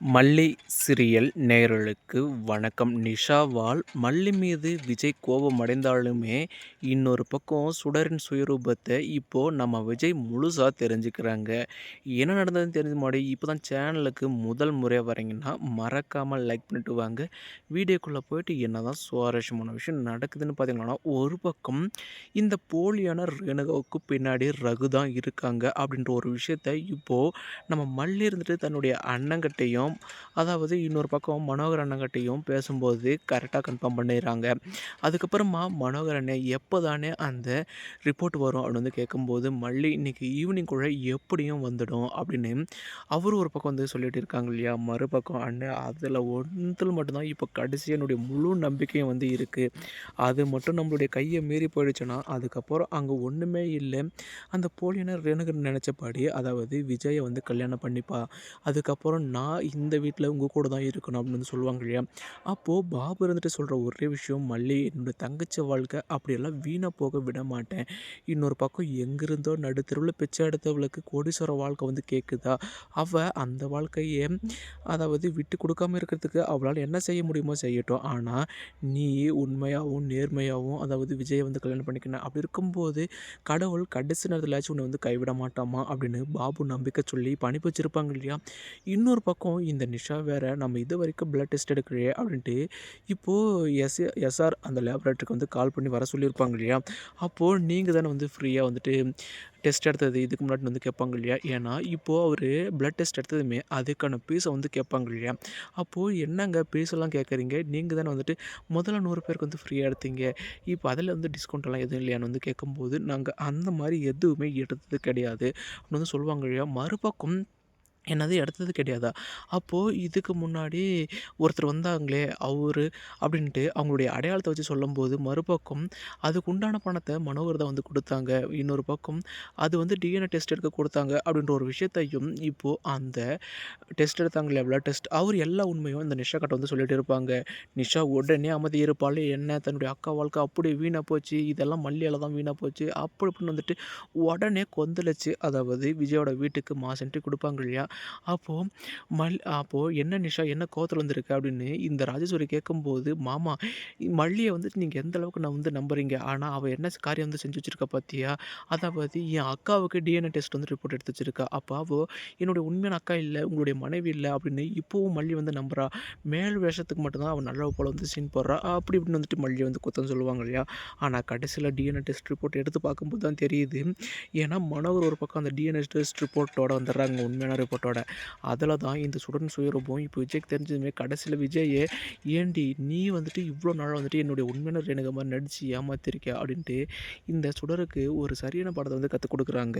மல்லி சீரியல் நேயர்களுக்கு வணக்கம். நிஷாவால் மல்லி மீது விஜய் கோபமடைந்தாலுமே, இன்னொரு பக்கம் சுடரின் சுயரூபத்தை இப்போ நம்ம விஜய் முழுசா தெரிஞ்சுக்கிறாங்க. என்ன நடந்ததுன்னு தெரிஞ்ச முன்னாடி இப்போ தான் சேனலுக்கு முதல் முறையாக வரீங்கன்னா, மறக்காமல் லைக் பண்ணிட்டு வாங்க. வீடியோக்குள்ளே போயிட்டு என்னதான் சுவாரஸ்யமான விஷயம் நடக்குதுன்னு பார்த்தீங்கன்னா, ஒரு பக்கம் இந்த போலியான ரேணுகாவுக்கு பின்னாடி ரகு தான் இருக்காங்க அப்படின்ற ஒரு விஷயத்த இப்போது நம்ம மல்லி இருந்துட்டு தன்னுடைய அண்ணங்கிட்டையும் அதாவது இன்னொரு பக்கம் மனோகர் அண்ணங்கிட்டயும் பேசும்போது கரெக்டாக கன்ஃபார்ம் பண்ணிடுறாங்க. அதுக்கப்புறமா மனோகர் அண்ணன் எப்போ தானே அந்த ரிப்போர்ட் வரும் அப்படின்னு வந்து கேட்கும்போது, மல்லி இன்னைக்கு ஈவினிங்குள்ளே எப்படியும் வந்துடும் அப்படின்னு அவரும் ஒரு பக்கம் வந்து சொல்லிட்டு இருக்காங்க இல்லையா? மறுபக்கம் அண்ணன் அதில் ஒன்றில் மட்டும்தான் இப்போ கடைசி என்னுடைய முழு நம்பிக்கையும் வந்து இருக்குது. அது மட்டும் நம்மளுடைய கையை மீறி போயிடுச்சுன்னா, அதுக்கப்புறம் அங்கே ஒன்றுமே இல்லை. அந்த போலியான ரேணுகர் நினச்சபடி அதாவது விஜயை வந்து கல்யாணம் பண்ணிப்பா. அதுக்கப்புறம் நான் இந்த வீட்ல உங்க கூட தான் இருக்கணும் அப்படின்னு வந்து சொல்லுவாங்க இல்லையா? அப்போது பாபு இருந்துட்டு சொல்கிற ஒரே விஷயம், மல்லி என்னோட தங்கச்சி வாழ்க்கை அப்படியெல்லாம் வீணாக போக விட மாட்டேன். இன்னொரு பக்கம் எங்கிருந்தோ நடுத்தெருவில் பிச்சை எடுத்தவளுக்கு கோடீஸ்வர வாழ்க்கை வந்து கேட்குதா? அவள் அந்த வாழ்க்கையே அதாவது விட்டு கொடுக்காம இருக்கிறதுக்கு அவளால் என்ன செய்ய முடியுமோ செய்யட்டும். ஆனால் நீ உண்மையாகவும் நேர்மையாகவும் அதாவது விஜயை வந்து கல்யாணம் பண்ணிக்கணும். அப்படி இருக்கும்போது கடவுள் கடைசி நேரத்திலாச்சும் உன்னை வந்து கைவிட மாட்டாமா அப்படின்னு பாபு நம்பிக்கை சொல்லி பணிப்பு வச்சிருப்பாங்க இல்லையா? இன்னொரு பக்கம் இந்த நிஷா வேற நம்ம இது வரைக்கும் பிளட் டெஸ்ட் எடுக்கலையே அப்படின்ட்டு இப்போது எஸ்ஆர் அந்த லேபரேட்டரிக்கு வந்து கால் பண்ணி வர சொல்லியிருப்பாங்க இல்லையா? அப்போது நீங்கள் தானே வந்து ஃப்ரீயாக வந்துட்டு டெஸ்ட் எடுத்தது இதுக்கு முன்னாடி வந்து கேட்பாங்க இல்லையா? ஏன்னா இப்போது அவர் பிளட் டெஸ்ட் எடுத்ததுமே அதுக்கான ஃபீஸை வந்து கேட்பாங்க இல்லையா? அப்போது என்னங்க ஃபீஸெல்லாம் கேட்குறீங்க? நீங்கள் தானே வந்துட்டு முதல்ல 100 பேருக்கு வந்து ஃப்ரீயாக எடுத்தீங்க. இப்போ அதில் வந்து டிஸ்கவுண்ட்லாம் எதுவும் இல்லையான்னு வந்து கேட்கும்போது, நாங்கள் அந்த மாதிரி எதுவுமே எடுத்தது கிடையாது அப்படின்னு வந்து சொல்லுவாங்க இல்லையா? மறுபக்கம் என்னது எடுத்தது கிடையாதா? அப்போது இதுக்கு முன்னாடி ஒருத்தர் வந்தாங்களே அவரு அப்படின்ட்டு அவங்களுடைய அடையாளத்த வச்சு சொல்லும்போது, மறுபக்கம் அதுக்கு உண்டான பணத்த மனோகர் தான் வந்து குடுத்தாங்க. இன்னொரு பக்கம் அது வந்து டிஎன்ஏ டெஸ்ட் எடுக்க குடுத்தாங்க அப்படின்ற ஒரு விஷயத்தையும் இப்போ அந்த டெஸ்ட் எடுத்தாங்க இல்லையா பிளட் டெஸ்ட், அவர் எல்லா உண்மையும் இந்த நிஷா கிட்ட வந்து சொல்லிட்டு இருப்பாங்க. நிஷா உடனே அமைதி இருப்பாள். என்ன தன்னுடைய அக்கா வாழ்க்கை அப்படி வீணா போச்சு. இதெல்லாம் மல்லியால தான் வீணா போச்சு. அப்படி இப்படின்னு வந்துட்டு உடனே கொந்தளிச்சு அதாவது விஜயோட வீட்டுக்கு மாஸ் என்ட்ரி குடுப்பாங்க இல்லையா? அப்போ "என்ன நிஷா என்ன கோவத்துல வந்திருக்க?" அப்படின்னு இந்த ராஜேஸ்வரி கேட்கும்போது, "மாமா மல்லிய வந்துட்டு நீங்க எந்த அளவுக்கு நான் வந்து நம்புறீங்க. ஆனா அவ என்ன காரியம் வந்து செஞ்சு வச்சிருக்கா பாத்தியா? அதாவது என் அக்காவுக்கு டிஎன்ஏ டெஸ்ட் வந்து ரிப்போர்ட் எடுத்து வச்சிருக்கா. அப்ப அவ என்னுடைய உண்மையான அக்கா இல்ல, உங்களுடைய மனைவி இல்ல அப்படின்னு இப்பவும் மல்லி வந்து நம்புறா. மேல் வேஷத்துக்கு மட்டும் தான் அவ நல்லவ போல வந்து சீன் போடுறா." அப்படி இப்படின்னு வந்துட்டு மல்லிய வந்து குத்தம் சொல்லுவாங்க இல்லையா? ஆனா கடைசில டிஎன்ஏ டெஸ்ட் ரிப்போர்ட் எடுத்து பார்க்கும்போது தான் தெரியுது. ஏன்னா மனோகர் ஒரு பக்கம் அந்த டிஎன்ஏ டெஸ்ட் ரிப்போர்ட்டோட வந்துடுறாங்க உண்மையான ரிப்போர்ட்டோட. அதில தான் இந்த சுடர்ன் சுயரூபம் இப்போ விஜய்க்கு தெரிஞ்சதுமே கடைசியில விஜய்யே, "ஏன்டி நீ வந்துட்டு இவ்வளோ நாளா வந்துட்டு என்னுடைய உண்மையான ரேணுகா மாரி நடிச்சு ஏமாத்திருக்கியா?" அப்படின்ட்டு இந்த சுடருக்கு ஒரு சரியான பாடத்த வந்து கத்துக் குடுக்குறாங்க.